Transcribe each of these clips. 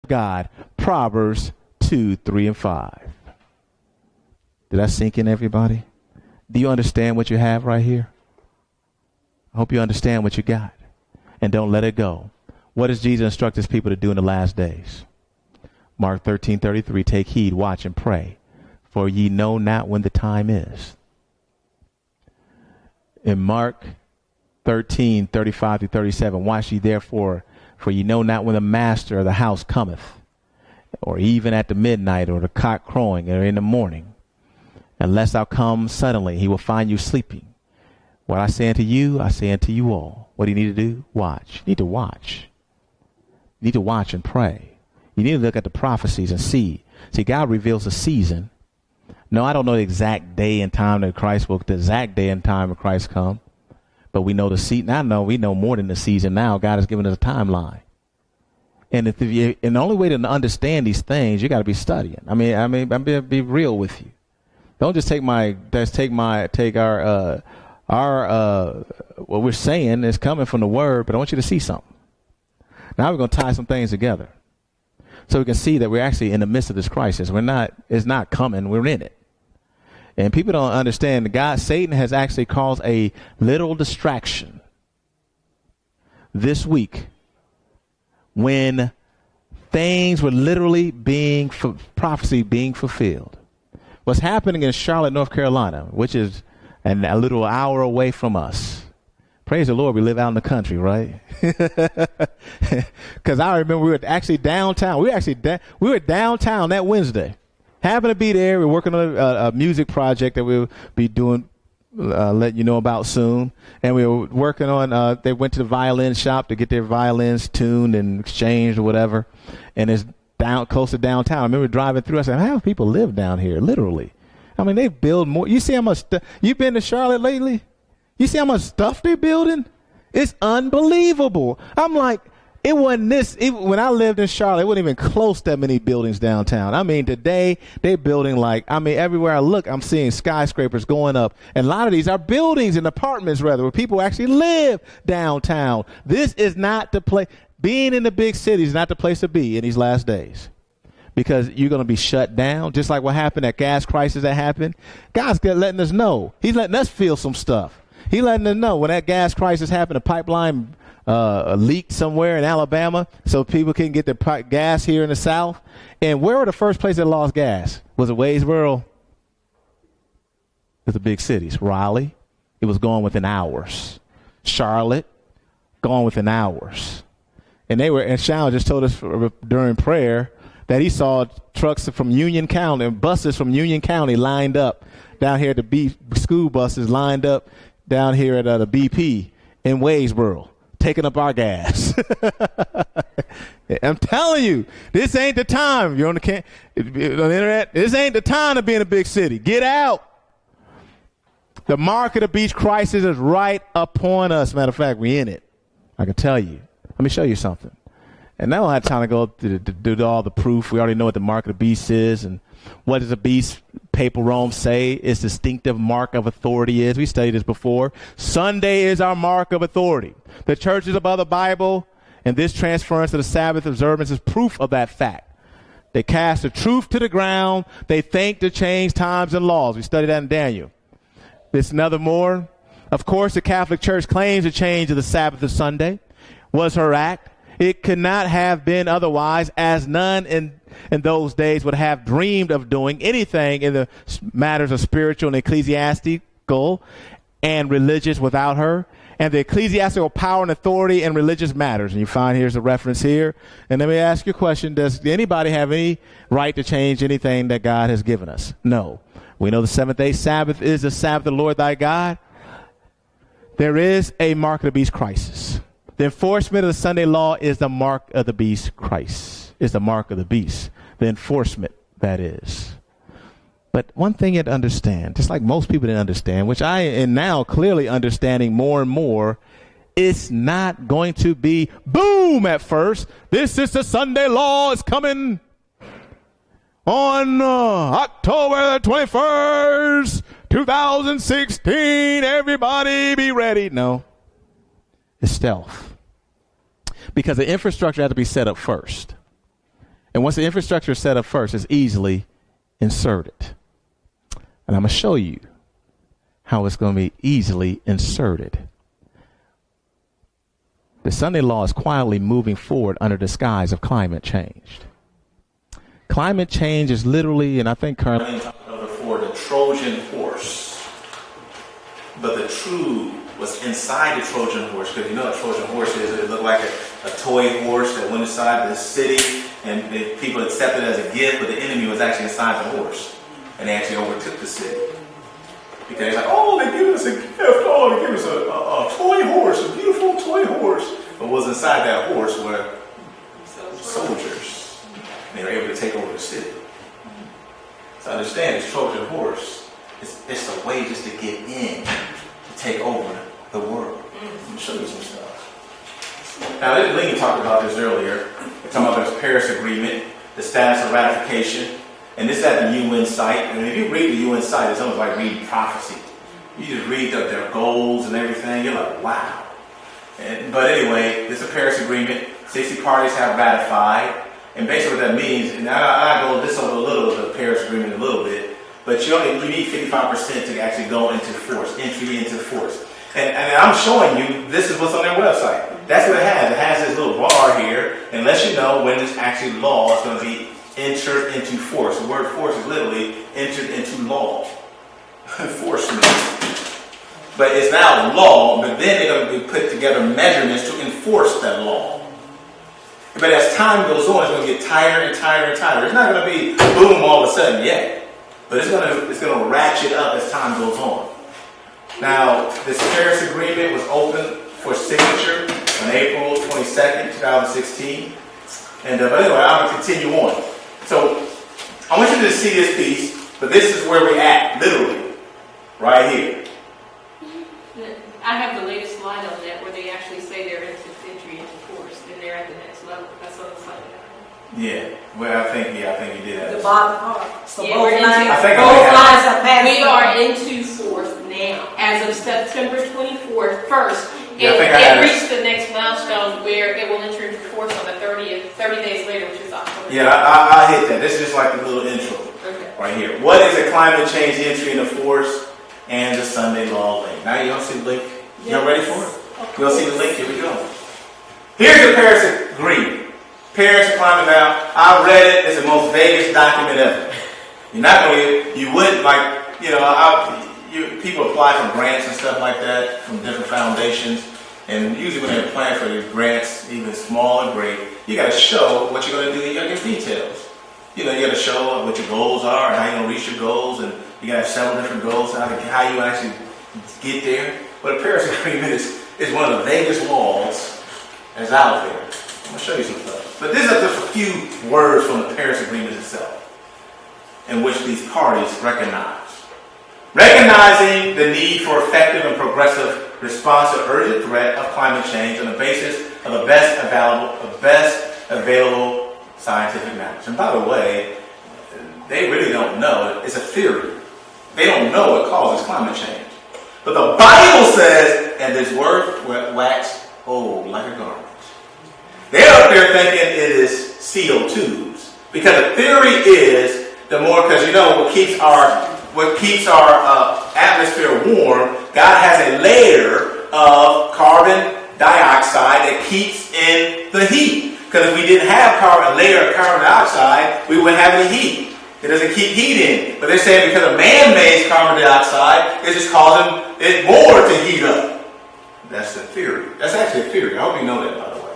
God. Proverbs 2, 3, and 5. Did that sink in, everybody? Do you understand what you have right here? I hope you understand what you got. And don't let it go. What does Jesus instruct his people to do in the last days? Mark 13:33, take heed, watch, and pray, for ye know not when the time is. In Mark 13:35-37, watch ye therefore, for ye know not when the master of the house cometh, or even at the midnight, or the cock crowing, or in the morning. Unless thou come suddenly, he will find you sleeping. What I say unto you, I say unto you all. What do you need to do? Watch. You need to watch. You need to watch and pray. You need to look at the prophecies and see. See, God reveals a season. No, I don't know the exact day and time that Christ will, the exact day and time of Christ come. But we know the season. I know we know more than the season now. God has given us a timeline. And and the only way to understand these things, you got to be studying. I'm going to be real with you. Don't just take our what we're saying is coming from the word, but I want you to see something. Now we're going to tie some things together so we can see that we're actually in the midst of this crisis. It's not coming. We're in it. And people don't understand that Satan has actually caused a little distraction this week when things were literally prophecy being fulfilled. What's happening in Charlotte, North Carolina, which is a little hour away from us. Praise the Lord, we live out in the country, right? Because I remember we were actually downtown. We were downtown that Wednesday. Happened to be there. We're working on a music project that we'll be doing, let you know about soon. And we were working on, they went to the violin shop to get their violins tuned and exchanged or whatever. And it's close to downtown. I remember driving through. I said, how do people live down here? Literally. I mean, they build more. You see how much stuff? You've been to Charlotte lately? You see how much stuff they're building? It's unbelievable. I'm like, it wasn't this. When I lived in Charlotte, it wasn't even close to that many buildings downtown. I mean, today they're building everywhere I look, I'm seeing skyscrapers going up. And a lot of these are buildings and apartments, rather, where people actually live downtown. This is not the place. Being in the big cities is not the place to be in these last days, because you're going to be shut down, just like what happened, that gas crisis that happened. God's letting us know. He's letting us feel some stuff. He's letting us know when that gas crisis happened, a pipeline leaked somewhere in Alabama so people couldn't get their gas here in the South. And where were the first place that lost gas? Was it Waysboro? It was the big cities. Raleigh, it was gone within hours. Charlotte, gone within hours. And Sean just told us during prayer that he saw trucks from Union County and buses from Union County lined up down here at the school buses lined up down here at the BP in Waysboro, taking up our gas. I'm telling you, this ain't the time. You're on the internet. This ain't the time to be in a big city. Get out. The mark of the beast crisis is right upon us. Matter of fact, we're in it. I can tell you. Let me show you something. And I don't have time to go to do all the proof. We already know what the mark of the beast is. And what does the beast, papal Rome, say its distinctive mark of authority is? We studied this before. Sunday is our mark of authority. The church is above the Bible, and this transference of the Sabbath observance is proof of that fact. They cast the truth to the ground. They think to change times and laws. We studied that in Daniel. There's another more. Of course, the Catholic Church claims the change of the Sabbath to Sunday was her act. It could not have been otherwise, as none in those days would have dreamed of doing anything in the matters of spiritual and ecclesiastical and religious without her. And the ecclesiastical power and authority in religious matters. And you find here's a reference here. And let me ask you a question. Does anybody have any right to change anything that God has given us? No. We know the seventh-day Sabbath is the Sabbath of the Lord thy God. There is a mark of the beast crisis. The enforcement of the Sunday law is the mark of the beast Christ. Is the mark of the beast. The enforcement, that is. But one thing you have to understand, just like most people didn't understand, which I am now clearly understanding more and more, it's not going to be boom at first. This is the Sunday law. It's coming on October 21st, 2016. Everybody be ready. No. It's stealth. Because the infrastructure had to be set up first. And once the infrastructure is set up first, it's easily inserted. And I'm going to show you how it's going to be easily inserted. The Sunday law is quietly moving forward under the guise of climate change. Climate change is literally, and I think currently before, the Trojan horse. But the true was inside the Trojan horse, because you know what a Trojan horse is. It looked like a toy horse that went inside the city, and people accepted it as a gift, but the enemy was actually inside the horse. And they actually overtook the city. Because they're like, oh, they give us a gift. Oh, they give us a toy horse, a beautiful toy horse. But what was inside that horse were soldiers. And they were able to take over the city. So understand, this Trojan horse, it's a way just to get in, to take over the world. Let me show you some stuff. Now, Lincoln talked about this earlier. We're talking about this Paris Agreement, the status of ratification. And this is at the UN site. And if you read the UN site, it's almost like reading prophecy. You just read their goals and everything. You're like, wow. But anyway, this is a Paris Agreement. 60 parties have ratified. And basically what that means, and I go this over a little, the Paris Agreement a little bit, but you need 55% to actually go into force, entry into force. And I'm showing you, this is what's on their website. That's what it has. It has this little bar here, and lets you know when this actually law is going to be entered into force. The word force is literally entered into law. Enforcement. But it's now law, but then they're going to be put together measurements to enforce that law. But as time goes on, it's going to get tighter and tighter and tighter. It's not going to be boom all of a sudden yet. But it's going to ratchet up as time goes on. Now, this Paris Agreement was open for signature on April 22nd, 2016. And but anyway, I'm going to continue on. So, I want you to see this piece, but this is where we're at, literally, right here. I have the latest slide on that where they actually say they're entry into force, and they're at the next level. That's on the slide. Yeah, well, I think you did that. The bottom part. So Yeah, both we're into- lines, I think both lines are passed. We are into force now. As of September 24th, Yeah, I think I had it it. reached the next milestone where it will enter into force on the 30th, 30 days later, which is October. Yeah, I hit that. This is just like a little intro Okay. right here. What is a climate change entry into force and the Sunday law link? Now you don't see the link. Y'all ready for it? You don't see the link? Here we go. Here's the Paris Agreement. Paris Climate now. I read it. It's the most vaguest document ever. You're not going to, you wouldn't like, people apply for grants and stuff like that from different foundations. And usually when they're applying for these grants, even small and great, you got to show what you're going to do. You got to give details. You got to show what your goals are and how you're going to reach your goals. And you got to have several different goals, how you actually get there. But the Paris Agreement is one of the vaguest laws that's out there. I'm going to show you some stuff. But these are just a few words from the Paris Agreement itself, in which these parties recognize. Recognizing the need for effective and progressive response to urgent threat of climate change on the basis of the best available scientific knowledge. And by the way, they really don't know. It's a theory. They don't know what causes climate change. But the Bible says, and this word wax old like a garment. They're up there thinking it is CO2s. Because the theory is, because what keeps our atmosphere warm, God has a layer of carbon dioxide that keeps in the heat. Because if we didn't have a layer of carbon dioxide, we wouldn't have any heat. It doesn't keep heat in. But they're saying because of man-made carbon dioxide, it's just causing it more to heat up. That's the theory. That's actually a theory. I hope you know that, by the way.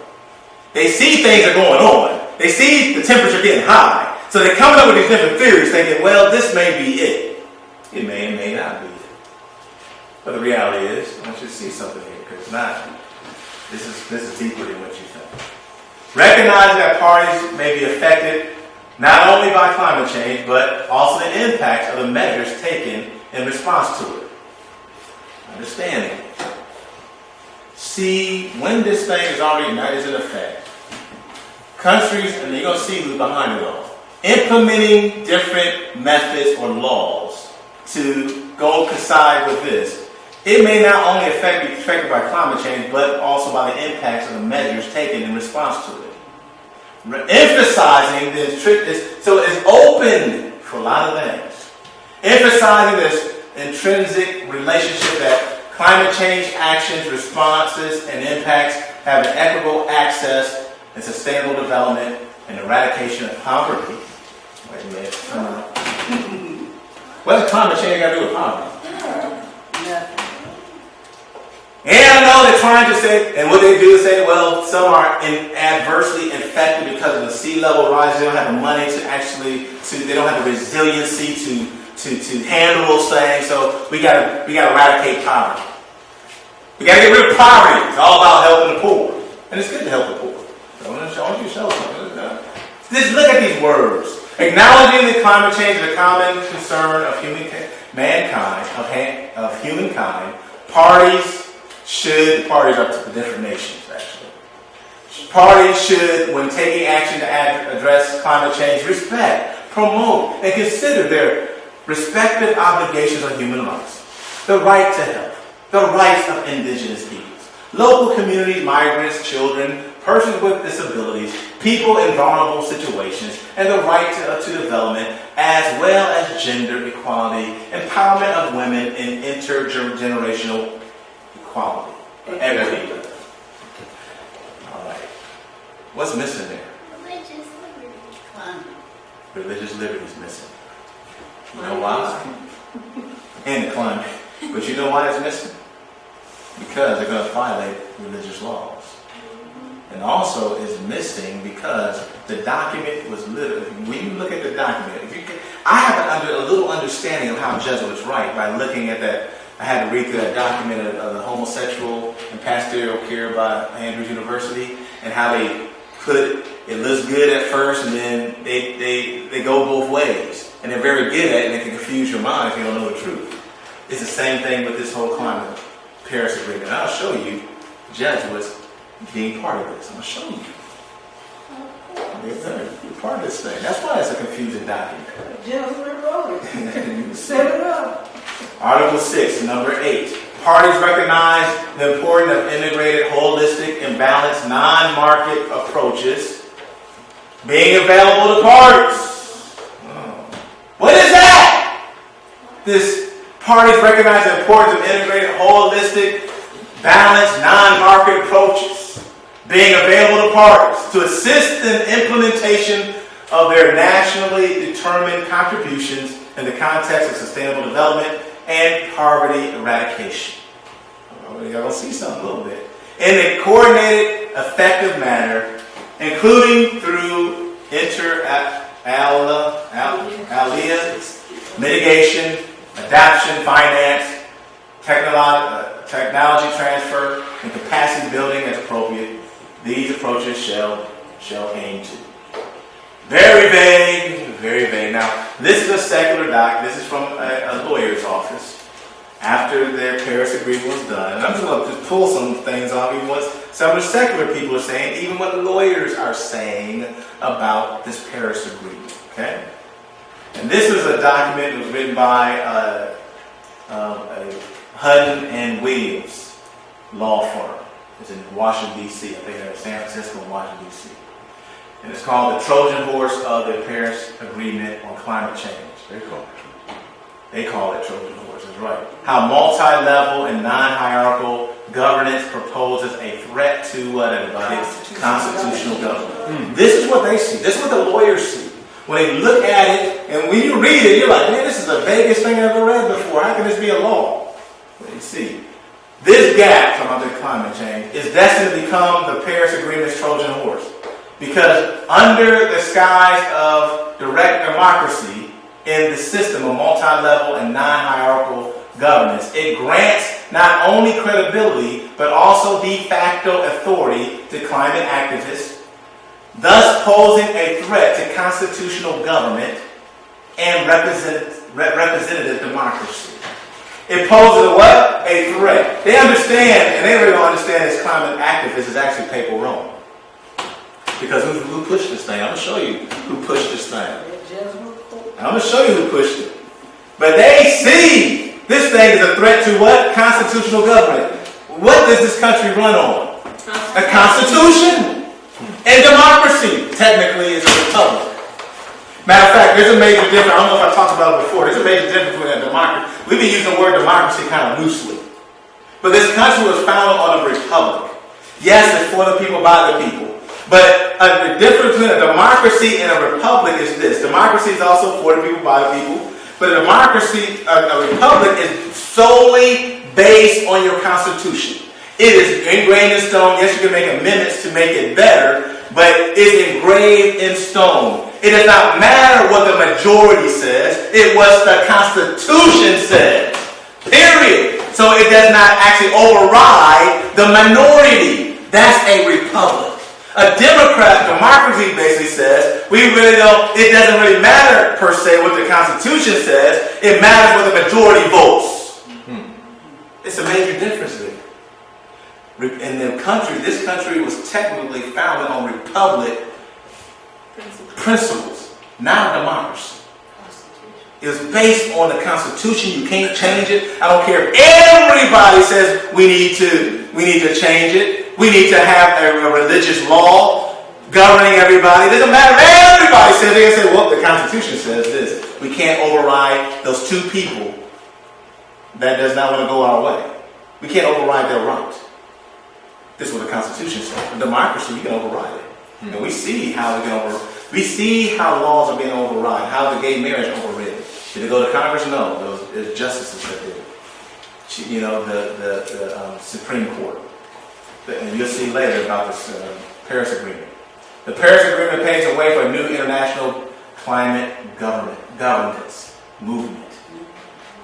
They see things are going on. They see the temperature getting high. So they're coming up with these different theories thinking, well, this may be it. It may and may not be it. But the reality is, I want you to see something here, because it's not. This is deeper than what you think. Recognizing that parties may be affected not only by climate change, but also the impacts of the measures taken in response to it. Understanding. See, when this thing is already in effect, countries, and you're going to see who's behind it all, implementing different methods or laws to go coincide with this. It may not only be affected by climate change, but also by the impacts of the measures taken in response to it. emphasizing so it's open for a lot of things. Emphasizing this intrinsic relationship that climate change actions, responses, and impacts have an equitable access and sustainable development and eradication of poverty. Wait a minute. What does climate change got to do with poverty? And I know they're trying to say, and what they do is say, well, some are adversely affected because of the sea level rise. They don't have the money they don't have the resiliency to handle those things. So we gotta eradicate poverty. We gotta get rid of poverty. It's all about helping the poor, and it's good to help the poor. I want you to show something. Just look at these words. Acknowledging that climate change is a common concern of humankind. Parties are to the different nations, actually. Parties should, when taking action to address climate change, respect, promote, and consider their respective obligations on human rights. The right to health, the rights of indigenous peoples, local communities, migrants, children, persons with disabilities, people in vulnerable situations, and the right to development, as well as gender equality, empowerment of women, and intergenerational equality, equity. All right. What's missing there? Religious liberty is missing. You know why? And the climate. But you know why it's missing? Because they're going to violate religious laws. And also is missing because the document was literally, when you look at the document, I have a little understanding of how Jesuits write by looking at that. I had to read through that document of the homosexual and pastoral care by Andrews University, and how they put it looks good at first, and then they go both ways. And they're very good at it, and they can confuse your mind if you don't know the truth. It's the same thing with this whole climate Paris Agreement. And I'll show you Jesuits being part of this. I'm going to show you. You're part of this thing. That's why it's a confusing document. Jesuit wrote it. Set it up. Article 6, number 8. Parties recognize the importance of integrated, holistic, and balanced non-market approaches being available to parties. What is that? This parties recognize the importance of integrated, holistic, balanced, non-market approaches being available to parties to assist in implementation of their nationally determined contributions in the context of sustainable development and poverty eradication. You're going to see something a little bit. In a coordinated, effective manner, including through inter alia, mitigation, adoption, finance, technology transfer, and capacity building as appropriate. These approaches shall aim to. Very vague, very vague. Now, this is a secular doc. This is from a lawyer's office after their Paris Agreement was done. And I'm just going to pull some things off, even what some of the secular people are saying, even what lawyers are saying about this Paris Agreement. Okay? And this is a document that was written by Hutton and Williams law firm. It's in Washington, D.C. I think they're in San Francisco and Washington, D.C. And it's called The Trojan Horse of the Paris Agreement on Climate Change. They call it Trojan Horse, that's right. How multi-level and non-hierarchical governance proposes a threat to what, everybody? Constitutional government. This is what they see. This is what the lawyers see. When they look at it, and when you read it, you're like, man, this is the vaguest thing I've ever read before. How can this be a law? Well, you see, this gap, talking about the climate change, is destined to become the Paris Agreement's Trojan horse. Because under the skies of direct democracy in the system of multi-level and non-hierarchical governance, it grants not only credibility, but also de facto authority to climate activists, thus posing a threat to constitutional government and representative democracy. It poses what? A threat. They understand, and they really don't understand this climate activist is actually papal Rome. Because who pushed this thing? I'm going to show you who pushed this thing. I'm going to show you who pushed it. But they see this thing is a threat to what? Constitutional government. What does this country run on? A constitution. And democracy, technically, is a republic. Matter of fact, there's a major difference. I don't know if I talked about it before. There's a major difference between a democracy. We've been using the word democracy kind of loosely. But this country was founded on a republic. Yes, it's for the people, by the people. But the difference between a democracy and a republic is this. Democracy is also for the people, by the people. But a democracy, a republic is solely based on your constitution. It is ingrained in stone. Yes, you can make amendments to make it better, but it's engraved in stone. It does not matter what the majority says. It was the Constitution says. Period. So it does not actually override the minority. That's a republic. A democracy basically says, it doesn't really matter per se what the Constitution says. It matters what the majority votes. It's a major difference there. In the country, this country was technically founded on republic principles, not a democracy. It was based on the Constitution. You can't change it. I don't care if everybody says we need to change it. We need to have a religious law governing everybody. It doesn't matter if everybody says. They can say, well, the Constitution says this. We can't override those two people that does not want to go our way. We can't override their rights. This is what the Constitution says. In democracy, you can override it. And we see how laws are being overridden, how the gay marriage overridden. Did it go to Congress? No. It was justices that did it. You know, the Supreme Court. And you'll see later about this Paris Agreement. The Paris Agreement paves the way for a new international climate governance movement.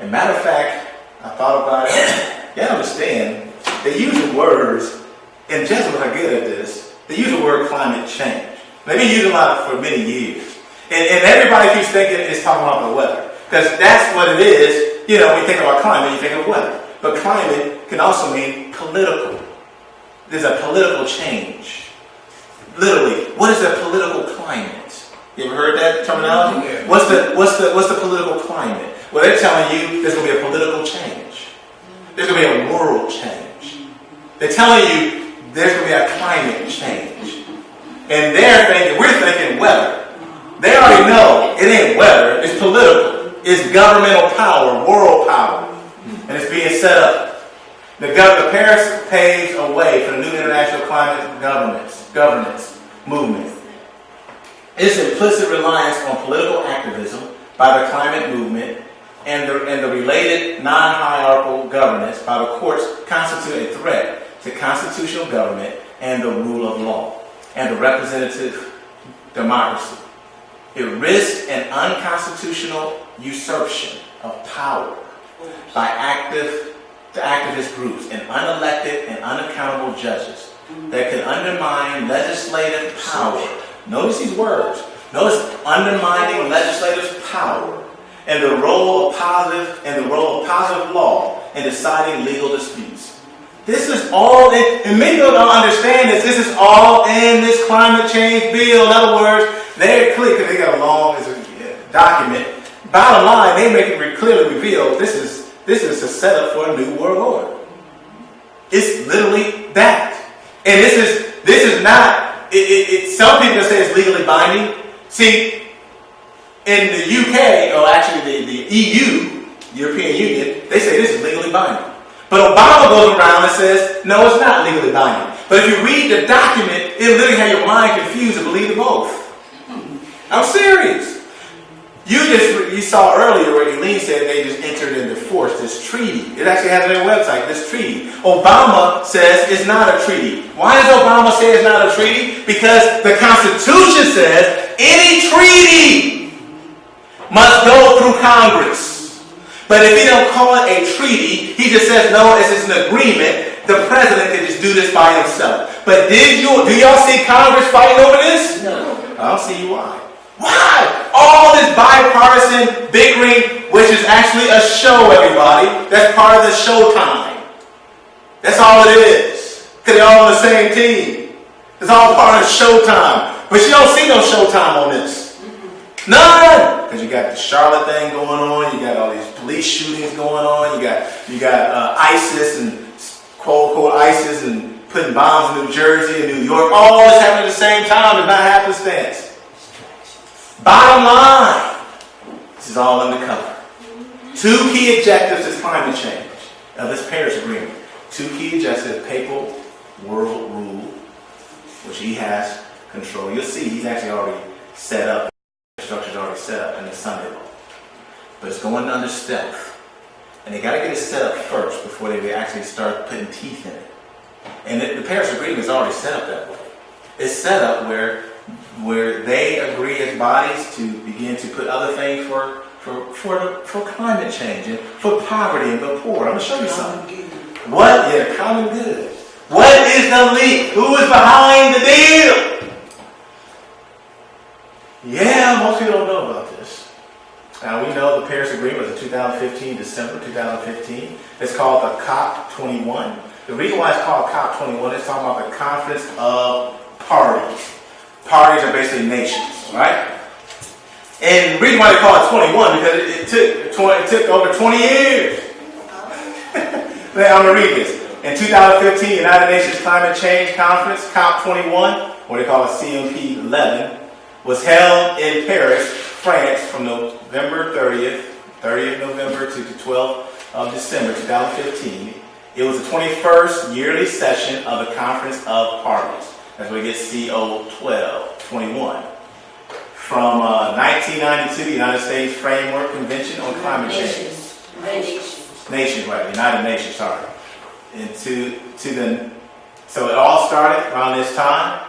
And matter of fact, I thought about it. You understand, they use the words, and Jesuits are good at this, they use the word climate change. They've been using it for many years. And everybody keeps thinking it's talking about the weather. Because that's what it is. You know, when you think about climate, you think of weather. But climate can also mean political. There's a political change. Literally, what is a political climate? You ever heard that terminology? Yeah. What's the political climate? Well, they're telling you there's going to be a political change. There's going to be a world change. They're telling you there's going to be a climate change. And we're thinking weather. They already know it ain't weather, it's political. It's governmental power, world power. And it's being set up. The Paris paves a way for the new international climate governance movement. Its implicit reliance on political activism by the climate movement and the related non-hierarchical governance by the courts constitute a threat to constitutional government and the rule of law and the representative democracy. It risks an unconstitutional usurpation of power by activist groups and unelected and unaccountable judges that can undermine legislative power. Notice these words. Notice undermining legislative power and the role of positive law in deciding legal disputes. This is all and many people don't understand this. This is all in this climate change bill. In other words, they're clear because they got a long document. Bottom line, they make it clearly reveal this is a setup for a new world order. It's literally that. And this is not. Some people say it's legally binding. See, in the UK, or actually the EU, European Union, they say this is legally binding. But Obama goes around and says, no, it's not legally binding. But if you read the document, it literally has your mind confused and believe in both. I'm serious. You saw earlier where Eileen said they just entered into force this treaty. It actually has on their website, this treaty. Obama says it's not a treaty. Why does Obama say it's not a treaty? Because the Constitution says any treaty must go through Congress. But if he don't call it a treaty, he just says, no, it's just an agreement. The president can just do this by himself. But do y'all see Congress fighting over this? No. I don't see why. Why? All this bipartisan bickering, which is actually a show, everybody. That's part of the showtime. That's all it is. Because they're all on the same team. It's all part of showtime. But you don't see no showtime on this. None! Because you got the Charlotte thing going on. You got all these police shootings going on. You got ISIS and quote unquote ISIS and putting bombs in New Jersey and New York. All this happening at the same time is not happenstance. Bottom line, this is all undercover. Two key objectives is climate change of this Paris Agreement. Two key objectives: papal world rule, which he has control. You'll see he's actually already set up. The structure's already set up in the Sunday law. But it's going under stealth. And they got to get it set up first before they actually start putting teeth in it. And the Paris Agreement is already set up that way. It's set up where they agree as bodies to begin to put other things for climate change and for poverty and the poor. I'm going to show you something. Common good. What is the leak? Who is behind the deal? Yeah, most people don't know about this. Now, we know the Paris Agreement was in December 2015. It's called the COP21. The reason why it's called COP21 is talking about the Conference of Parties. Parties are basically nations, right? And the reason why they call it 21 because it took over 20 years. I'm going to read this. In 2015, United Nations Climate Change Conference, COP21, or they call it CMP 11, was held in Paris, France, from November 30th November to the 12th of December 2015. It was the 21st yearly session of the Conference of Parties. That's where we get CO21. From 1992, the United States Framework Convention on Climate Change. Nations, right? United Nations, sorry. So it all started around this time.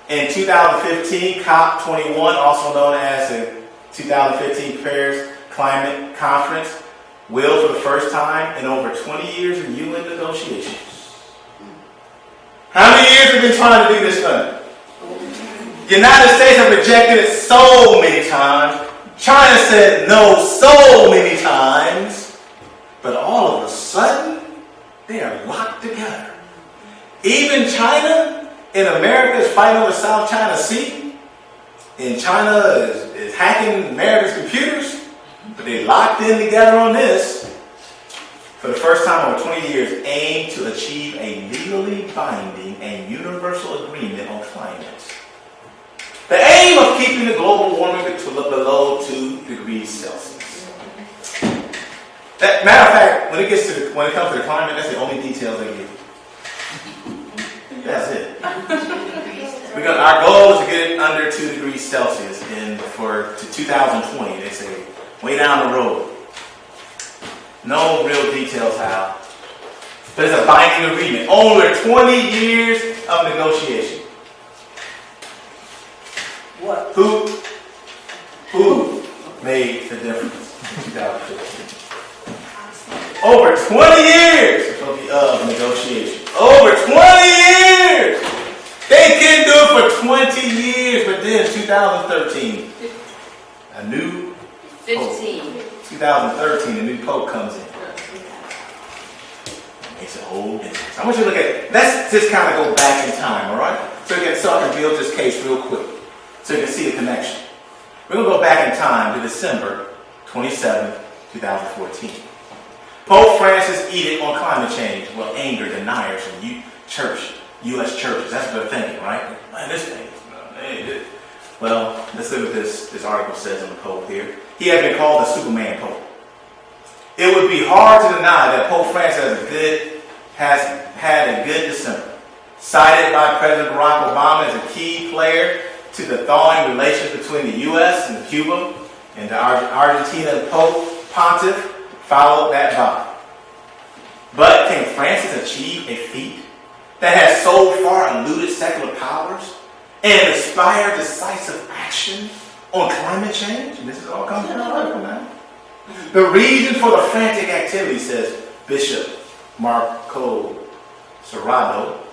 In 2015, COP21, also known as the 2015 Paris Climate Conference, will, for the first time in over 20 years of UN negotiations. How many years have we been trying to do this thing? The United States have rejected it so many times. China said no so many times. But all of a sudden, they are locked together. Even China in America is fighting over South China Sea. And China is hacking America's computers. But they locked in together on this. For the first time in over 20 years, aim to achieve a legally binding and universal agreement on climate. The aim of keeping the global warming to below 2 degrees Celsius. Matter of fact, when it comes to the climate, that's the only details they give. That's it. Our goal is to get it under 2 degrees Celsius to 2020. They say way down the road. No real details how. But it's a binding agreement. Over 20 years of negotiation. What? Who made the difference in 2015? Over 20 years of negotiation. Over 20 years! They couldn't do it for 20 years, but then 2013, a new 15. 2013, a new pope comes in. Makes a whole difference. I want you to look at it. Let's just kind of go back in time, all right? So I can build this case real quick, so you can see the connection. We're going to go back in time to December 27, 2014. Pope Francis' edict on climate change will anger deniers from U.S. churches. That's what they're thinking, right? Man, this thing. Well, let's look at what this article says on the Pope here. He has been called the Superman Pope. It would be hard to deny that Pope Francis has had a good December. Cited by President Barack Obama as a key player to the thawing relations between the U.S. and Cuba, and the Argentina Pope Pontiff followed that by. But can Francis achieve a feat that has so far eluded secular powers and inspire decisive action on climate change? And this is all coming from the article now. The reason for the frantic activity, says Bishop Marco Serrano,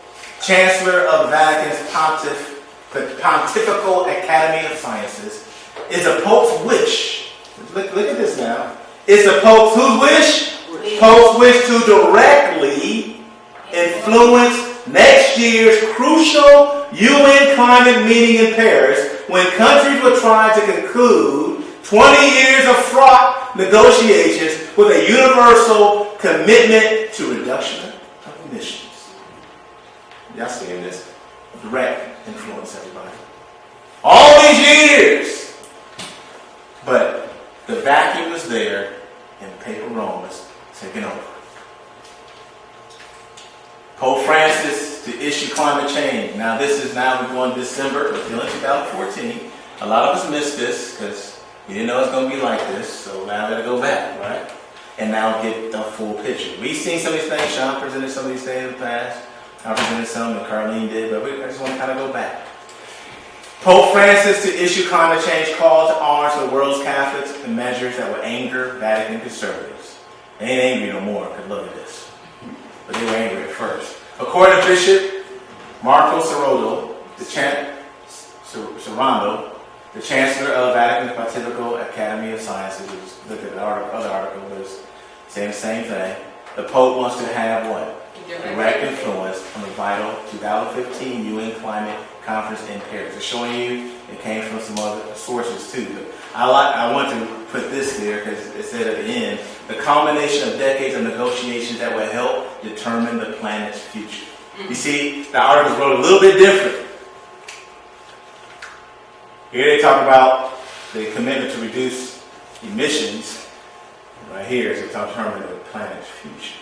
Chancellor of Vatican's Pontifical Academy of Sciences, is the Pope's wish. Look at this now. It's the Pope's whose wish? Pope's wish to directly influence next year's crucial UN climate meeting in Paris, when countries will try to conclude 20 years of fraught negotiations with a universal commitment to reduction of emissions. y'all seeing this? Direct influence, everybody. All these years! But the vacuum is there and paper Rome is taking over. Pope Francis to issue climate change. Now we're going December, we're still in 2014. A lot of us missed this because we didn't know it was going to be like this. So now I got to go back, right? And now get the full picture. We've seen some of these things. Sean presented some of these things in the past. I presented some, and Carlene did, but I just want to kind of go back. Pope Francis to issue climate change call to arms for the world's Catholics and measures that would anger Vatican conservatives. They ain't angry no more, because look at this. But they were angry at first. According to Bishop Marco Serrando, the Chancellor of Vatican's Pontifical Academy of Sciences, looked at the other article, was saying the same thing. The Pope wants to have what? Direct influence on the vital 2015 UN Climate Conference in Paris. It's showing you it came from some other sources too. But I want to put this there because it said at the end, the culmination of decades of negotiations that will help determine the planet's future. You see, the articles wrote a little bit different. Here they talk about the commitment to reduce emissions. Right here is to determine the planet's future.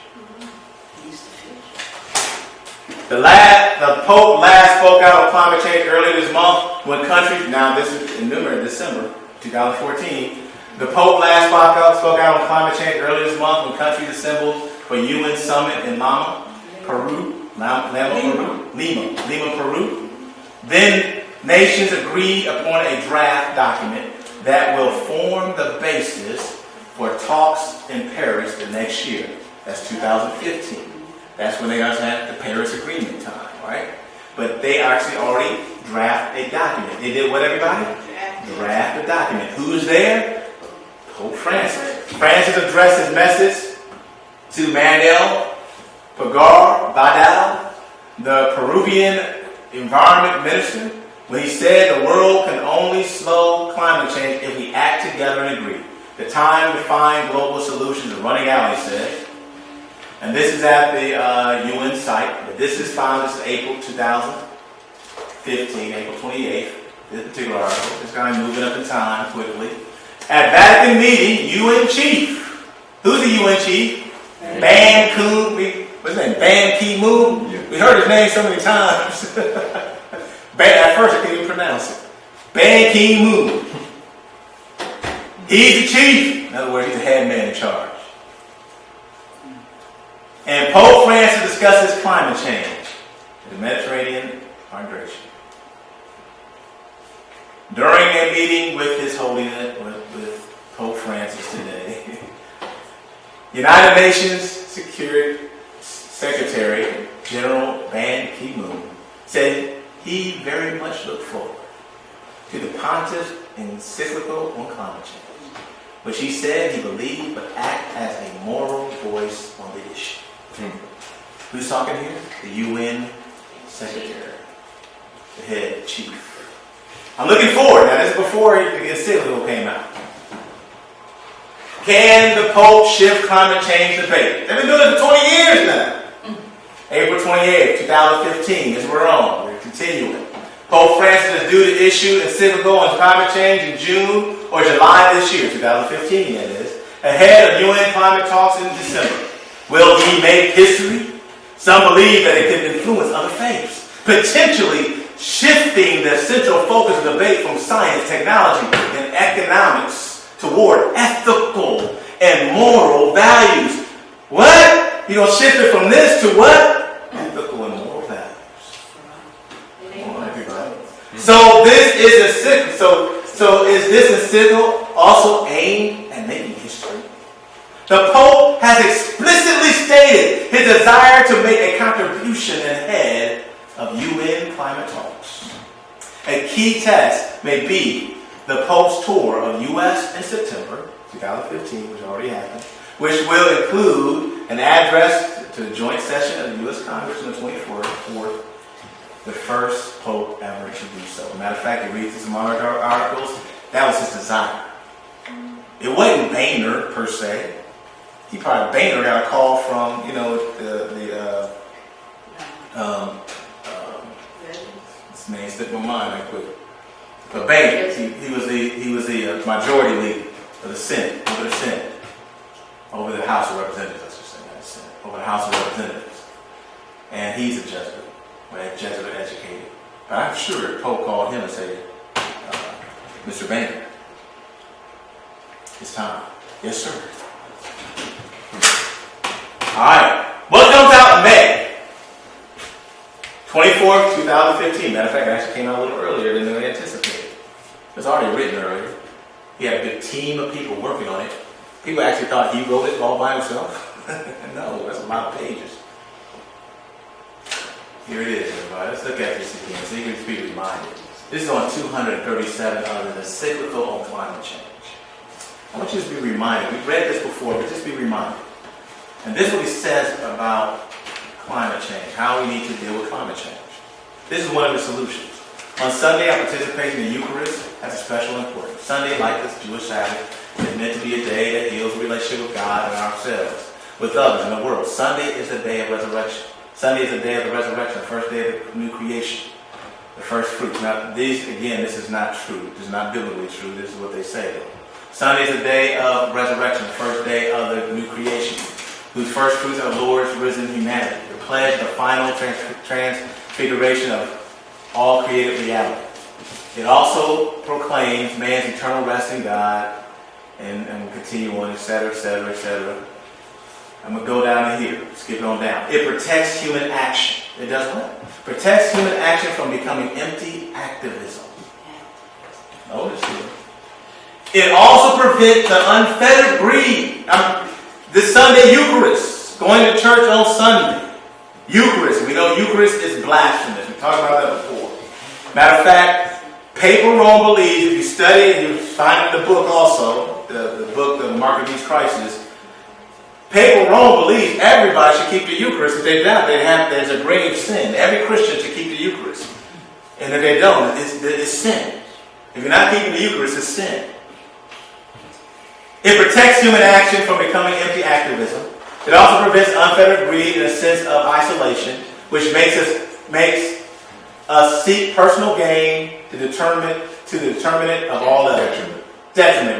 The Pope last spoke out on climate change earlier this month when countries, now this is in December 2014, the Pope last spoke out on climate change earlier this month when countries assembled for UN summit in Lima, Peru. Then nations agreed upon a draft document that will form the basis for talks in Paris the next year. That's 2015. That's when they actually had the Paris Agreement time, right? But they actually already draft a document. They did what, everybody? Draft a document. Who's there? Pope Francis. Francis addressed his message to Manuel Pagar Vidal, the Peruvian environment minister, when he said the world can only slow climate change if we act together and agree. The time to find global solutions is running out, he said. And this is at the UN site. But this is found, this is April 2015, April 28th. This particular article. It's kind of moving up in time quickly. At Vatican meeting, UN chief. Who's the UN chief? Ban Ki-moon. Yeah. We heard his name so many times. At first I couldn't even pronounce it. Ban Ki-moon. He's the chief. In other words, he's the head man in charge. And Pope Francis discusses climate change in the Mediterranean migration. During a meeting with His Holiness, with Pope Francis today, United Nations Secretary General Ban Ki-moon said he very much looked forward to the Pontiff's encyclical on climate change, which he said he believed would act as a moral voice on the issue. Who's talking here? The UN Secretary, the head chief. I'm looking forward. Now, this is before the encyclical came out. Can the Pope shift climate change debate? They've been doing it for 20 years now. April 28th, 2015 is we're on. We're continuing. Pope Francis is due to issue encyclical on climate change in June or July this year, 2015 that is, ahead of UN climate talks in December. Will he make history? Some believe that it could influence other faiths, potentially shifting the central focus of debate from science, technology, and economics toward ethical and moral values. What? You're going to shift it from this to what? Ethical and moral values. Come on, everybody. So this is a cycle. So is this encyclical also aimed at making history? The Pope has explicitly stated his desire to make a contribution ahead of UN climate talks. A key test may be the Pope's tour of the U.S. in September 2015, which already happened, which will include an address to the joint session of the U.S. Congress on the 24th, the first Pope ever to do so. Matter of fact, you read through some other articles, that was his desire. It wasn't Boehner, per se. Boehner got a call from, name slipped my mind right quick. But Boehner, he was the majority leader of the Senate, over the House of Representatives, I should say, not the Senate, over the House of Representatives. And he's a Jesuit, Jesuit educated. But I'm sure Pope called him and said, Mr. Boehner, it's time. Yes, sir. All right. What comes out in May 24th, 2015? Matter of fact, it actually came out a little earlier than we anticipated. It was already written earlier. He had a good team of people working on it. People actually thought he wrote it all by himself. No, that's a lot of pages. Here it is, everybody. Let's look at this again so you can be reminded. This is on 237 under the encyclical on climate change. I want you to be reminded. We've read this before, but just be reminded. And this is what he says about climate change, how we need to deal with climate change. This is one of the solutions. On Sunday, I participate in the Eucharist. That's a special importance. Sunday, like this Jewish Sabbath, is meant to be a day that heals the relationship with God and ourselves, with others in the world. Sunday is the day of resurrection. Sunday is the day of the resurrection, the first day of the new creation, the first fruits. Now, this is not true. This is not biblically true. This is what they say, though. Sunday is the day of resurrection, the first day of the new creation, whose first fruits are the Lord's risen humanity, the pledge, the final transfiguration of all created reality. It also proclaims man's eternal rest in God, and we'll continue on, etc., etc., etc. I'm going to go down to here, skip it on down. It protects human action. It does what? Protects human action from becoming empty activism. Notice here. It also prevents the unfettered greed. This Sunday Eucharist, going to church on Sunday. Eucharist, we know Eucharist is blasphemous. We talked about that before. Matter of fact, Papal Rome believes, if you study it, and you find in the book also, the book, The Mark of These Crisis, Papal Rome believes everybody should keep the Eucharist. If they don't, there's a grave sin. Every Christian should keep the Eucharist. And if they don't, it's sin. If you're not keeping the Eucharist, it's sin. It protects human action from becoming empty activism. It also prevents unfettered greed and a sense of isolation, which makes us seek personal gain to the detriment of all else. The detriment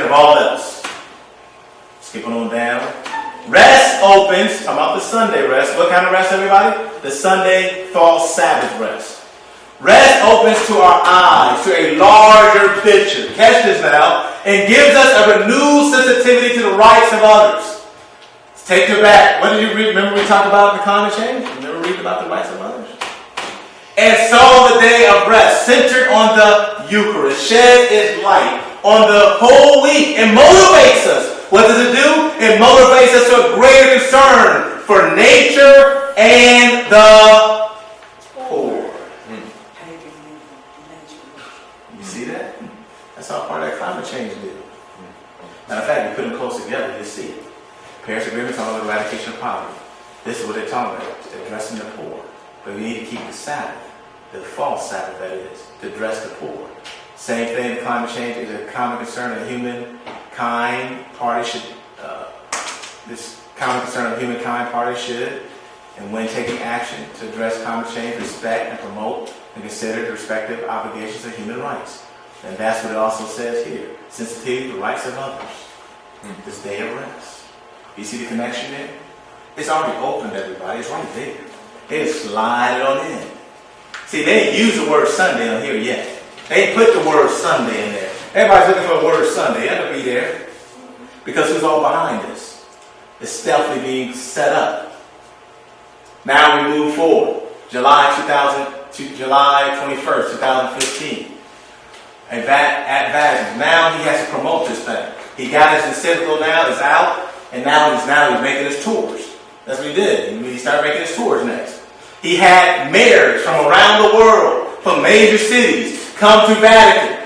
of all else. Skipping on down. Rest opens, talking about the Sunday rest. What kind of rest, everybody? The Sunday fall Sabbath rest. Rest opens to our eyes, to a larger picture. Catch this now. And gives us a renewed sensitivity to the rights of others. Let's take it back. What did you read? Remember we talked about the climate change? Remember reading about the rights of others? And so the day of rest, centered on the Eucharist, sheds its light on the whole week and motivates us. What does it do? It motivates us to a greater concern for nature and the poor. You see that? That's all part of that climate change deal. Matter of fact, you put them close together, you see it. Paris Agreement talking about eradication of poverty. This is what they're talking about, addressing the poor. But we need to keep the Sabbath, the false Sabbath that is, to address the poor. Same thing, the climate change is a common concern of humankind. This common concern of humankind party should, and when taking action to address climate change, respect and promote and consider the respective obligations of human rights. And that's what it also says here. Sensitivity to the rights of others. This day of rest. You see the connection there? It's already opened, everybody. It's right there. They just slide it on in. See, they ain't used the word Sunday on here yet. They ain't put the word Sunday in there. Everybody's looking for the word Sunday. It'll be there. Because who's all behind this? It's stealthily being set up. Now we move forward. July 21st, 2015. At Vatican. Now he has to promote this thing. He got his encyclical now, it's out, and now he's making his tours. That's what he did. He started making his tours next. He had mayors from around the world, from major cities, come to Vatican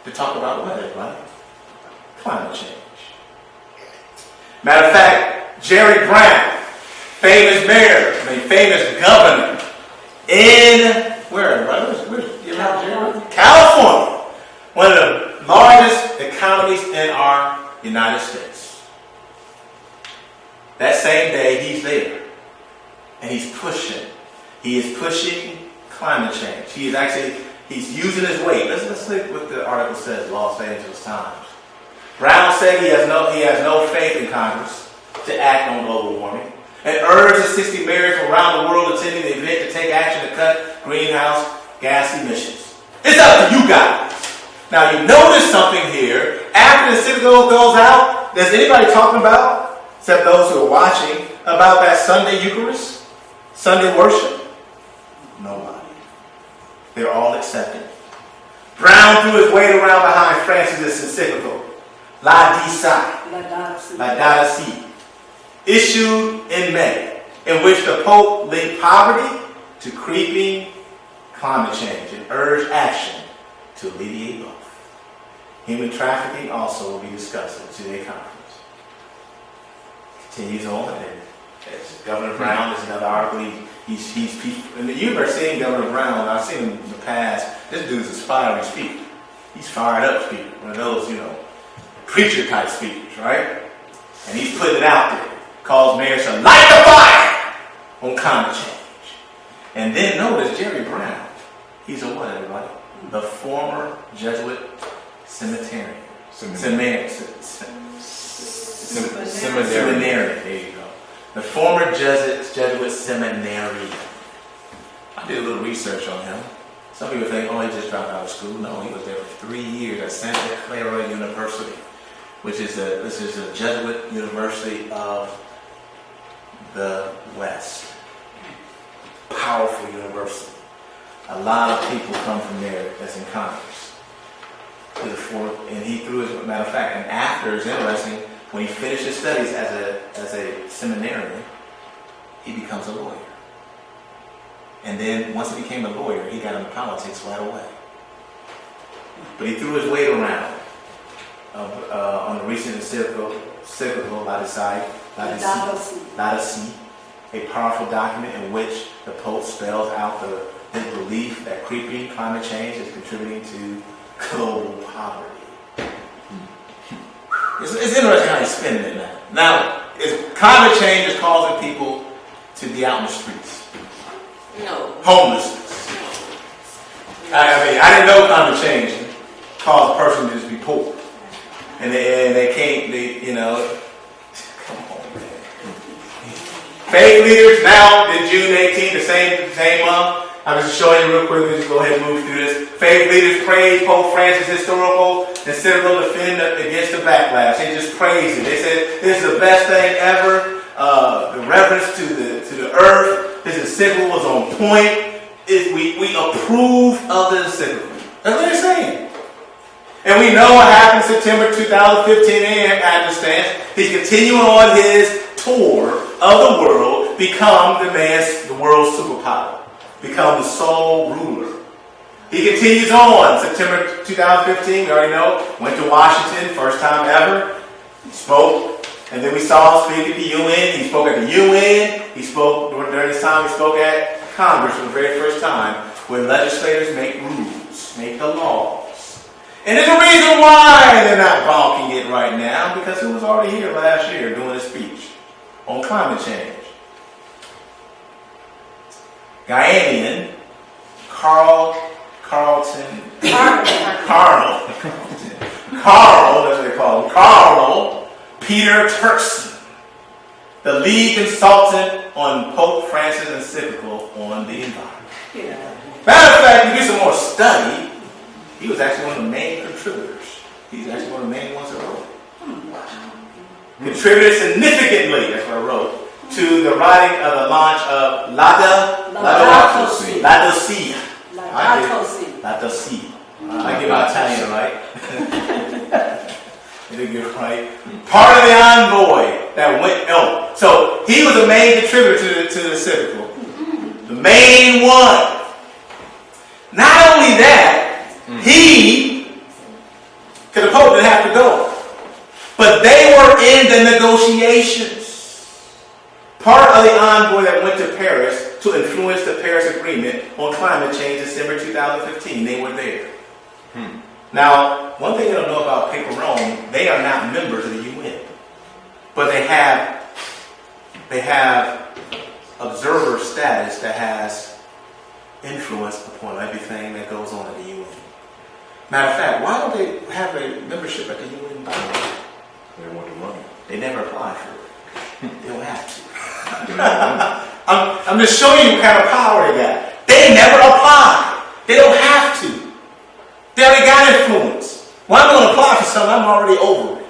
to talk about what, everybody? Climate change. Matter of fact, Jerry Brown, famous mayor, famous governor in where, everybody? California, one of the largest economies in our United States. That same day, he's there, and he's pushing He is pushing climate change. He's using his weight. Let's look what the article says, Los Angeles Times. Brown said he has no faith in Congress to act on global warming and urged the 60 mayors from around the world attending the event to take action to cut greenhouse gas emissions. It's up to you guys. Now you notice something here. After the signal goes out, there's anybody talking about, except those who are watching, about that Sunday Eucharist, Sunday worship? Nobody. They're all accepted. Brown threw his weight around behind Francis' encyclical, Laudato Si, issued in May, in which the Pope linked poverty to creeping climate change and urged action to alleviate both. Human trafficking also will be discussed at today's conference. Continues on, and Governor Brown is another article. And you've ever seen Governor Brown? I've seen him in the past. This dude's a fiery speaker. He's fired up speaker. One of those, preacher type speakers, right? And he's putting it out there. Calls mayors to light the fire on climate change. And then notice Jerry Brown. He's a what, everybody? The former Jesuit seminarian. Seminarian. There you go. The former Jesuit seminarian. I did a little research on him. Some people think, he just dropped out of school. No, he was there for 3 years at Santa Clara University, which is a Jesuit university of the West. Powerful university. A lot of people come from there that's in Congress. And he threw his, matter of fact, and after, it's interesting, when he finished his studies as a seminarian, he becomes a lawyer. And then once he became a lawyer, he got into politics right away. But he threw his weight around on the recent encyclical Laudato Si, a powerful document in which the Pope spells out his belief that creeping climate change is contributing to global poverty. It's interesting how he's spinning it now. Now, climate change is causing people to be out in the streets. No. Homelessness. I didn't know climate change caused a person to just be poor. And they can't, come on, man. Faith leaders now, in June 18th, the same month, I'm just showing you real quickly, just go ahead and move through this. Faith leaders praised Pope Francis' historical encyclical defend against the backlash. They just praised it. They said, this is the best thing ever. The reference to the earth, his encyclical was on point. We approve of the encyclical. That's what they're saying. And we know what happened September 2015 and understand. He's continuing on his tour of the world, become the world's superpower. Become the sole ruler. He continues on. September 2015, we already know, went to Washington, first time ever. He spoke. And then we saw him speak at the UN. He spoke at the UN. He spoke, during this time, he spoke at Congress for the very first time, where legislators make rules, make the laws. And there's a reason why they're not balking it right now, because he was already here last year doing a speech on climate change. Ghanaian Carl, that's what they call him, Carl Peter Turkson, the lead consultant on Pope Francis' encyclical on the environment. Yeah. Matter of fact, you do some more study, he was actually one of the main contributors. He's actually one of the main ones that wrote. Contributed significantly, that's what I wrote, to the writing of the launch of Laudato Si. I get my Italian right. I did get it right. Part of the envoy that went. So he was a main contributor to the encyclical. The main one. Not only that, because the Pope didn't have to go, but they were in the negotiations. Part of the envoy that went to Paris to influence the Paris Agreement on climate change December 2015. They were there. Now, one thing you don't know about Papal Rome, they are not members of the UN. But they have observer status that has influence upon everything that goes on at the UN. Matter of fact, why don't they have a membership at the UN? They want the money. They never apply for it. They don't have to. I'm just showing you what kind of power they got. They never apply. They don't have to. They already got influence. Well, I'm going to apply for something. I'm already over it.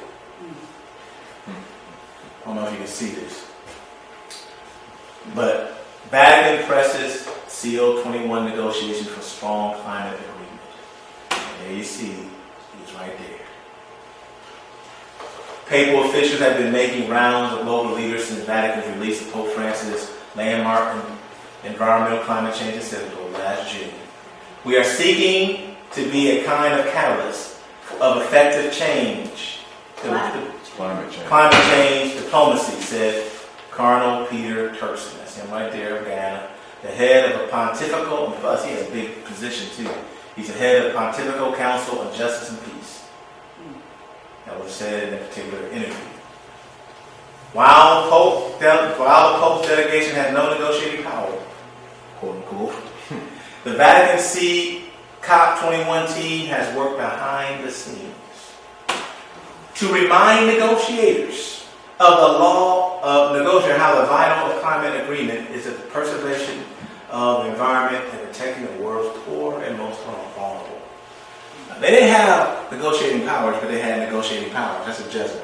I don't know if you can see this. But Vatican presses CO21 negotiation for strong climate agreement. And there you see, he's right there. Papal officials have been making rounds of global leaders since Vatican's release of Pope Francis' landmark environmental climate change encyclical last June. We are seeking to be a kind of catalyst of effective change. Climate change diplomacy, said Cardinal Peter Turkson. That's him right there of Ghana. The head of a pontifical, and plus he has a big position too. He's the head of the Pontifical Council on Justice and Peace. That was said in a particular interview. While the Pope's delegation has no negotiating power, quote unquote, the Vatican C COP21 team has worked behind the scenes to remind negotiators of the law of negotiating how the vital climate agreement is the preservation of the environment and protecting the world's poor and most vulnerable. Now, they didn't have negotiating powers, but they had negotiating powers. That's a Jesuit.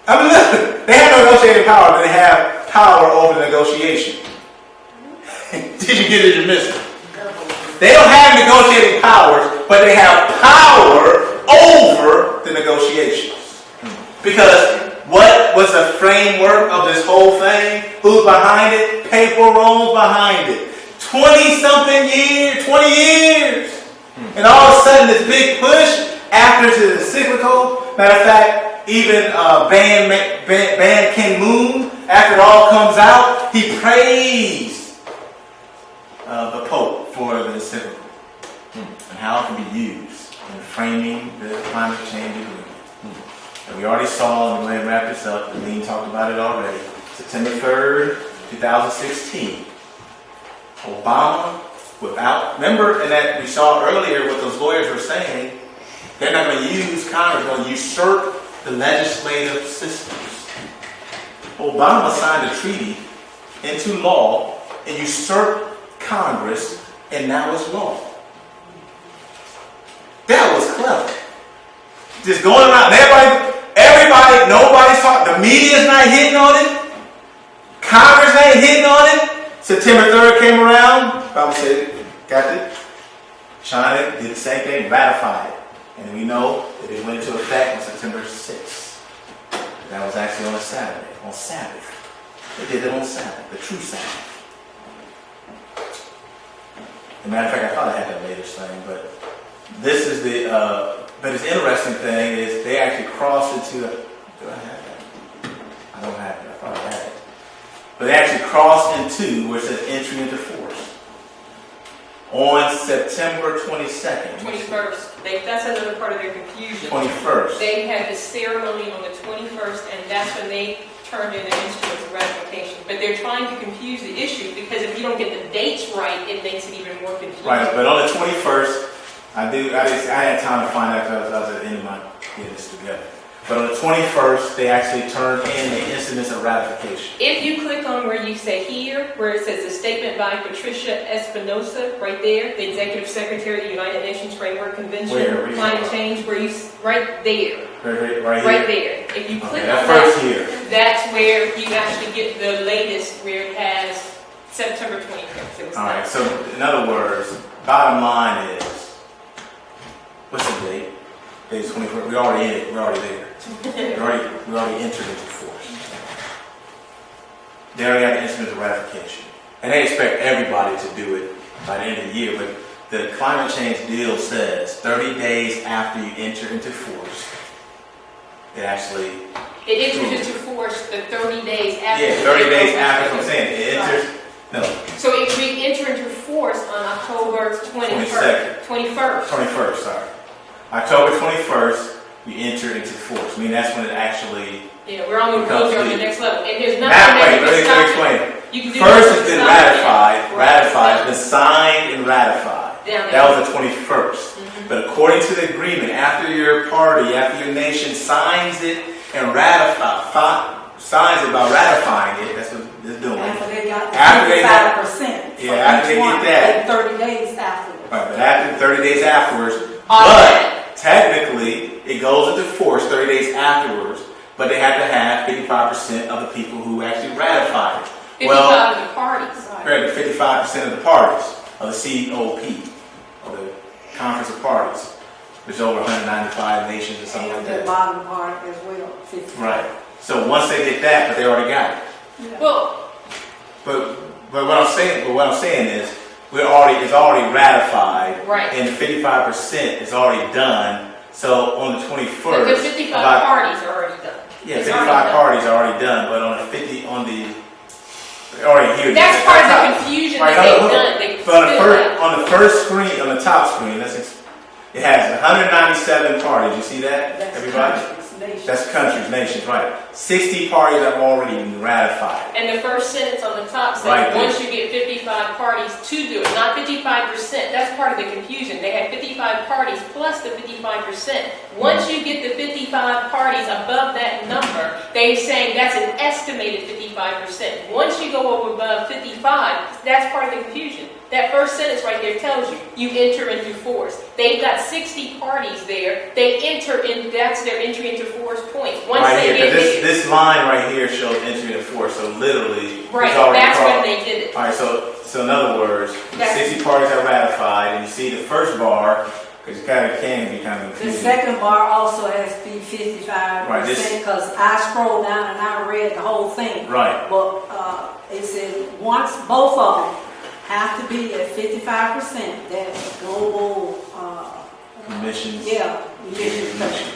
I mean, listen, they have no negotiating power, but they have power over the negotiation. Did you get it? You missed it. They don't have negotiating powers, but they have power over the negotiations. Because what was the framework of this whole thing? Who's behind it? Papal Rome's behind it. 20-something years, 20 years. And all of a sudden this big push after the encyclical, matter of fact, even Ban Ki-moon, after it all comes out, he praised the Pope for the encyclical and how it can be used in framing the climate change agreement. And we already saw, and we're going to wrap this up, Dean talked about it already, September 3rd, 2016. Obama, remember in that we saw earlier what those lawyers were saying, they're not going to use Congress, they're going to usurp the legislative systems. Obama signed a treaty into law and usurped Congress, and now it's law. That was clever. Just going around, everybody, nobody's talking. The media's not hitting on it. Congress ain't hitting on it. September 3rd came around. Bible said, got it. China did the same thing, ratified it. And we know that it went into effect on September 6th. That was actually on a Saturday, on Sabbath. They did it on Sabbath, the true Sabbath. As a matter of fact, I thought I had that latest thing, but this is but it's interesting thing is they actually crossed into do I have that? I don't have it. I thought I had it. But they actually crossed into where it says entry into force. On September 22nd. 21st. That's another part of their confusion. 21st. They had the ceremony on the 21st, and that's when they turned in their instruments of ratification. But they're trying to confuse the issue because if you don't get the dates right, it makes it even more confusing. Right, but on the 21st, I had time to find out because I was at the end of my getting this together. But on the 21st, they actually turned in the instruments of ratification. If you click on where you say here, where it says the statement by Patricia Espinosa, right there, the Executive Secretary of the United Nations Framework Convention, Where? Climate Change, right there. Right There. If you click on that that, first here. that's where you actually get the latest, where it has September 25th. All right, so in other words, bottom line is, what's the date? Date's 24th. We're already in it. We're already there. we already entered into force. They already got the instruments of ratification. And they expect everybody to do it by the end of the year. But the climate change deal says 30 days after you enter into force, it enters into force the 30 days after. Yeah, 30 days after. I'm saying it enters. No. So we enter into force on October 21st. 21st, sorry. October 21st, we enter into force. I mean, that's when it actually. Yeah, we're on the becomes road on the legal. next level. And there's nothing Now, that wait, can let me stop it. explain it. You can do First, nothing it's to been stop it. ratified, it's been signed and ratified. Down That there. was the 21st. But according to the agreement, after your party, after your nation signs it and signs it by ratifying it, that's what they're doing. After they got the After they got- 55%. Yeah, after they get that. 30 days afterwards. Right, but after 30 days afterwards, Automatic. but technically it goes into force 30 days afterwards, but they have to have 55% of the people who actually ratified it. 55 of the parties. Correct, 55% of the parties of the COP, of the Conference of Parties, which is over 195 nations or something like And the that. bottom part as well, 50. Right. So once they get that, but they already got it. Yeah. Well, But what I'm saying is, it's already ratified, Right. and 55% is already done. So on the the 21st, 55 about- parties are already done. yeah, It's 55 already done. parties are already done, but they're already here. That's part of the confusion Right, that they've hold on. done. They But still on the first screen, on the top screen, it has 197 parties. You see that, That's everybody? countries, nations. That's countries, nations, right? 60 parties have already been ratified. And the first sentence on the top says, Right there. once you get 55 parties to do it, not 55%. That's part of the confusion. They had 55 parties plus the 55%. Once you get the 55 parties above that number, they're saying that's an estimated 55%. Once you go over above 55, that's part of the confusion. That first sentence right there tells you, you enter into force. They've got 60 parties there. They enter in, that's their entry into force point. Once Right they here, get because there, this line right here shows entry into force. So literally, right, it's already that's when crossed. they did it. All right, so in other words, the That's- 60 parties are ratified, and you see the first bar, because it can be kind of The confusing. second bar also has to be 55%, Right, this- because I scrolled down and I read the whole thing. Right. But it says once both of them have to be at 55%, that's global, Emissions. yeah, emission.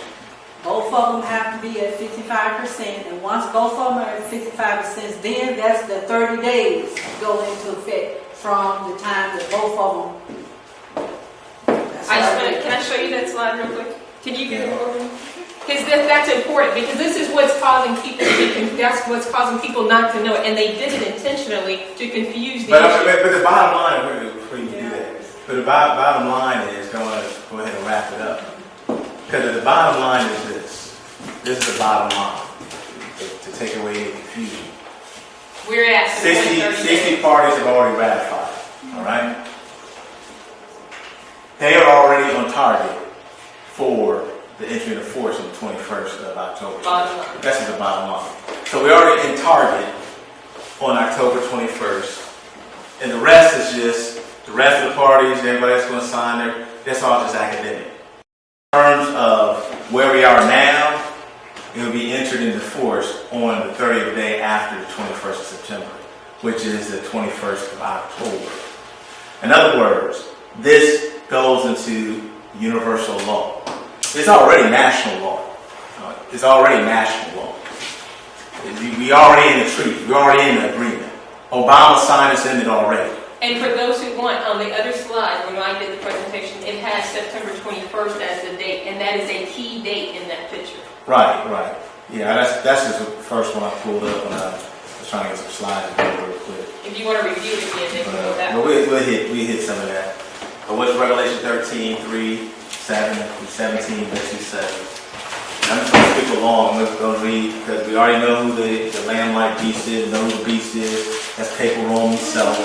Both of them have to be at 55%, and once both of them are at 55%, then that's the 30 days go into effect from the time that both of them. Can I show you that slide real quick? Can you get it over? Because that's important, because this is what's causing people that's what's causing people not to know it, and they did it intentionally to confuse the issue. But the bottom line, before you do that, but the bottom line is, going to go ahead and wrap it up. Because the bottom line is this. This is the bottom line, to take away the confusion. We're at 60 parties have already ratified, all right? They are already on target for the entry into force on the 21st of October. Bottom line. That's the bottom line. So we're already in target on October 21st. And the rest is just, the rest of the parties, everybody that's going to sign there, that's all just academic. In terms of where we are now, it will be entered into force on the 30th day after the 21st of September, which is the 21st of October. In other words, this goes into universal law. It's already national law. It's already national law. We already in the treaty. We're already in the agreement. Obama signed us in it already. And for those who want, on the other slide, when I did the presentation, it has September 21st as the date, and that is a key date in that picture. Right. Yeah, that's just the first one I pulled up when I was trying to get some slides together real quick. If you want to review it again, they can go back. But we'll hit some of that. But what's Revelation 13, 3, 7, through 17, verse 7. I'm just going to skip along. I'm going to read, because we already know who the lamb-like beast is, know who the beast is. That's Papal Rome himself.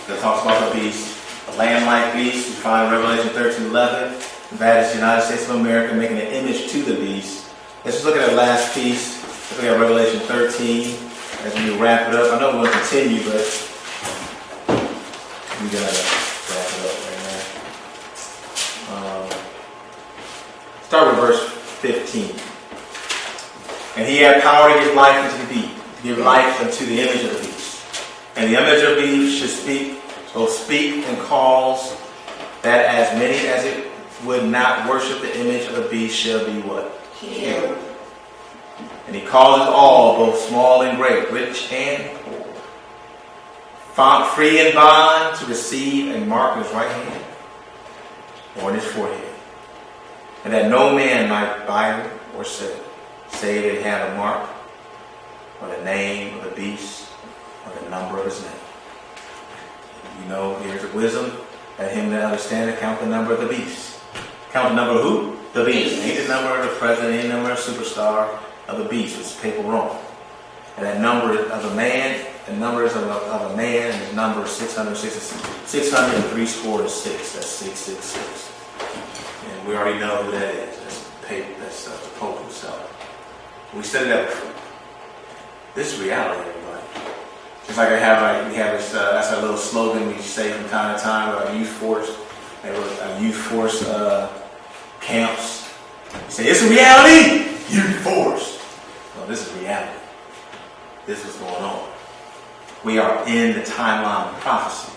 That talks about the beast. The lamb-like beast, we find in Revelation 13:11. That is the United States of America making an image to the beast. Let's just look at that last piece. Let's look at Revelation 13 as we wrap it up. I know we're going to continue, but we got to wrap it up right now. Start with verse 15. And he had power to give life unto the beast, to give life unto the image of the beast. And the image of the beast should speak and cause that as many as it would not worship the image of the beast shall be what? Killed. And he causes all, both small and great, rich and poor, found free and bond, to receive a mark in his right hand or in his forehead, and that no man might buy or say. Say that it had a mark, or the name of the beast, or the number of his name. You know, here's the wisdom. Let him that understandeth count the number of the beast. Count the number of who? The beast. Ain't the number of the president, ain't the number of the superstar of the beast, which is papal Rome. And that number of a man, the numbers of a man, and his number is 603 score and 6. That's 666. And we already know who that is. That's the Pope himself. We studied that before. This is reality, everybody. Just like we have this, that's our little slogan we say from time to time about youth force. Youth force camps. We say, it's a reality, youth force. Well, this is reality. This is going on. We are in the timeline of prophecy.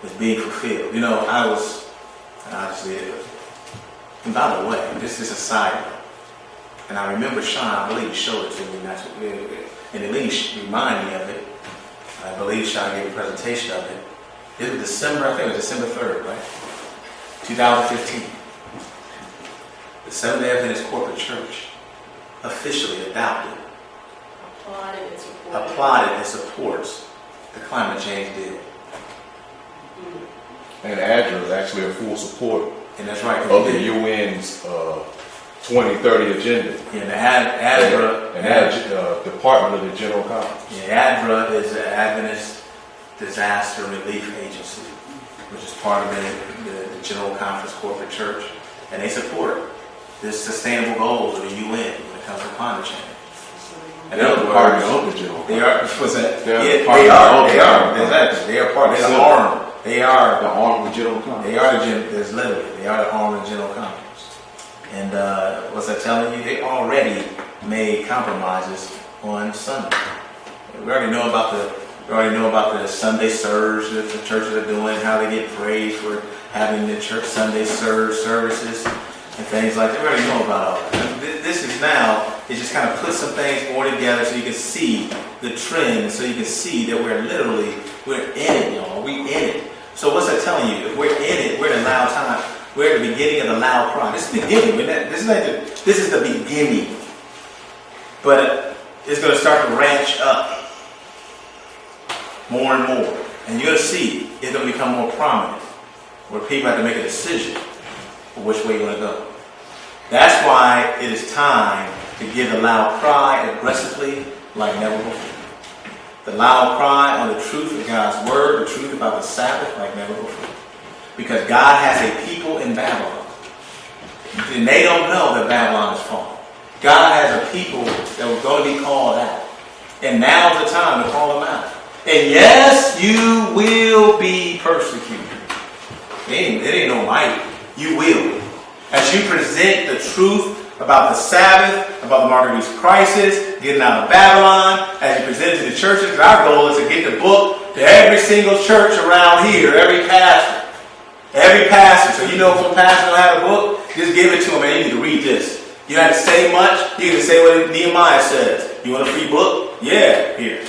It's being fulfilled. You know, and by the way, this is a side note. And I remember Sean, I believe, showed it to me, and at least remind me of it. I believe Sean gave a presentation of it. It was December, I think it was December 3rd, right? 2015. The Seventh-day Adventist Corporate Church officially adopted, applauded and supports the climate change deal. And ADRA is actually a full support And that's right. of the UN's 2030 agenda. And ADRA, and that Department of the General Conference. Yeah, ADRA is the Adventist Disaster Relief Agency, which is part of the General Conference Corporate Church, and they support the sustainable goals of the UN when it comes to climate change. And they're the part of the General Conference. They are. What's that? They are. They are. Exactly. They are part. They're the arm. They are the arm of the General Conference. They are the General. There's literally. They are the arm of the General Conference. And what's that telling you? They already made compromises on Sunday. We already know about the Sunday surge that the churches are doing, how they get praised for having the church Sunday surge services and things like that. We already know about all that. This is now, it just kind of puts some things more together so you can see the trend, so you can see that we're in it, y'all. We in it. So what's that telling you? If we're in it, we're in a loud time. We're at the beginning of the loud cry. This is the beginning. This is the beginning. But it's going to start to ranch up more and more. And you're going to see it's going to become more prominent, where people have to make a decision for which way you want to go. That's why it is time to give the loud cry aggressively like never before. The loud cry on the truth of God's word, the truth about the Sabbath like never before. Because God has a people in Babylon. And they don't know that Babylon is fallen. God has a people that were going to be called out. And now's the time to call them out. And yes, you will be persecuted. It ain't no might. You will. As you present the truth about the Sabbath, about the mark of the beast crisis, getting out of Babylon, as you present it to the churches, our goal is to get the book to every single church around here, every pastor. Every pastor. So you know if a pastor don't have a book, just give it to them, man. You need to read this. You don't have to say much. You can say what Nehemiah says. You want a free book? Yeah, here.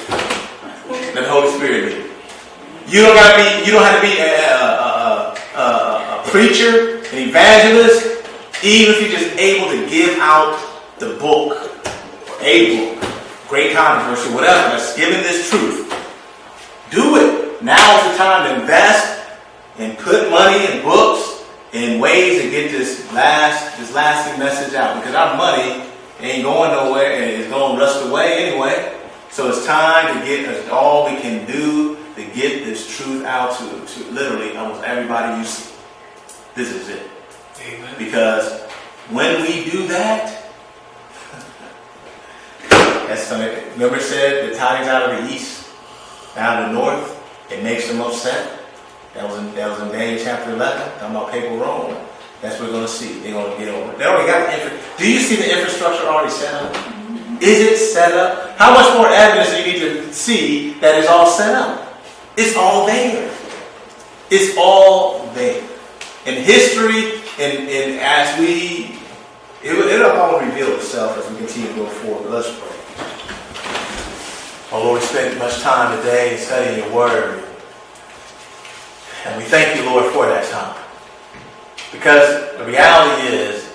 Let the Holy Spirit lead you. You don't have to be a preacher, an evangelist, even if you're just able to give out the book, or a book, great controversy, whatever, that's giving this truth. Do it. Now is the time to invest and put money in books in ways to get this lasting message out. Because our money ain't going nowhere and it's going to rust away anyway. So it's time to get all we can do to get this truth out to literally almost everybody you see. This is it. Amen. Because when we do that, that's something. Remember it said the tidings out of the east, out of the north, it makes them upset. That was in Daniel chapter 11, talking about papal Rome. That's what we're going to see. They're going to get over it. They already got the infrastructure. Do you see the infrastructure already set up? Is it set up? How much more evidence do you need to see that it's all set up? It's all there. It's all there. In history, and as it'll all reveal itself as we continue to go forward. But let's pray. Oh Lord, we spent much time today studying your word. And we thank you, Lord, for that time. Because the reality is,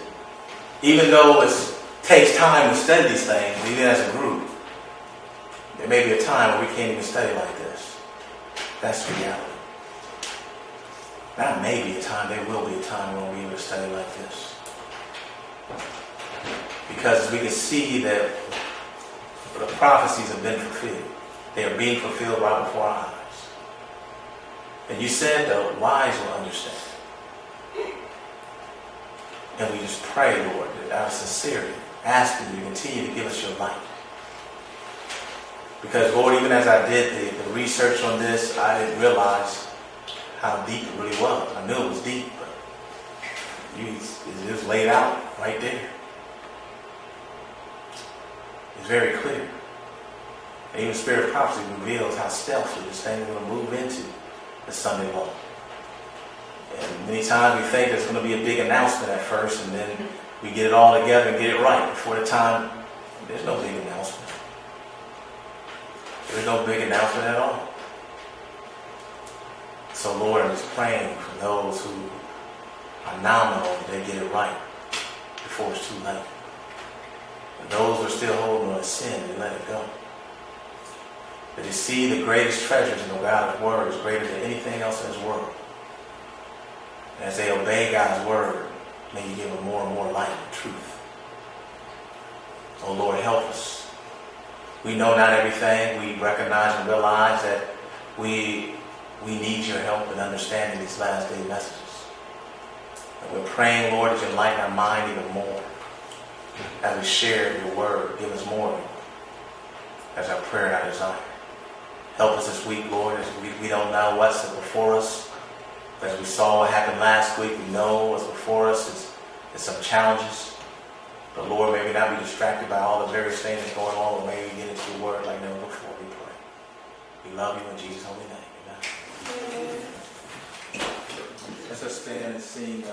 even though it's takes time to study these things, even as a group, there may be a time where we can't even study like this. That's the reality. Not maybe a time, there will be a time when we will study like this. Because we can see that the prophecies have been fulfilled. They are being fulfilled right before our eyes. And you said the wise will understand. And we just pray, Lord, that out of sincerity, asking you to continue to give us your light. Because, Lord, even as I did the research on this, I didn't realize how deep it really was. I knew it was deep, but it was laid out right there. It's very clear. And even Spirit of Prophecy reveals how stealthily this thing is going to move into the Sunday law. And many times we think there's going to be a big announcement at first, and then we get it all together and get it right before the time. There's no big announcement. There's no big announcement at all. So, Lord, I'm just praying for those who are nominal that they get it right before it's too late. And those who are still holding on to sin, they let it go. That they see the greatest treasures in the God's Word is greater than anything else in His world. And as they obey God's Word, may you give them more and more light and truth. Oh, Lord, help us. We know not everything. We recognize and realize that we need your help in understanding these last day messages. And we're praying, Lord, that you enlighten our mind even more. As we share your word, give us more. That's our prayer and our desire. Help us this week, Lord, as we don't know what's before us. As we saw what happened last week, we know what's before us. It's some challenges. But Lord, may we not be distracted by all the various things that's going on, but may we get into your word like never before, we pray. We love you in Jesus' holy name. Amen. Let's just stand and sing.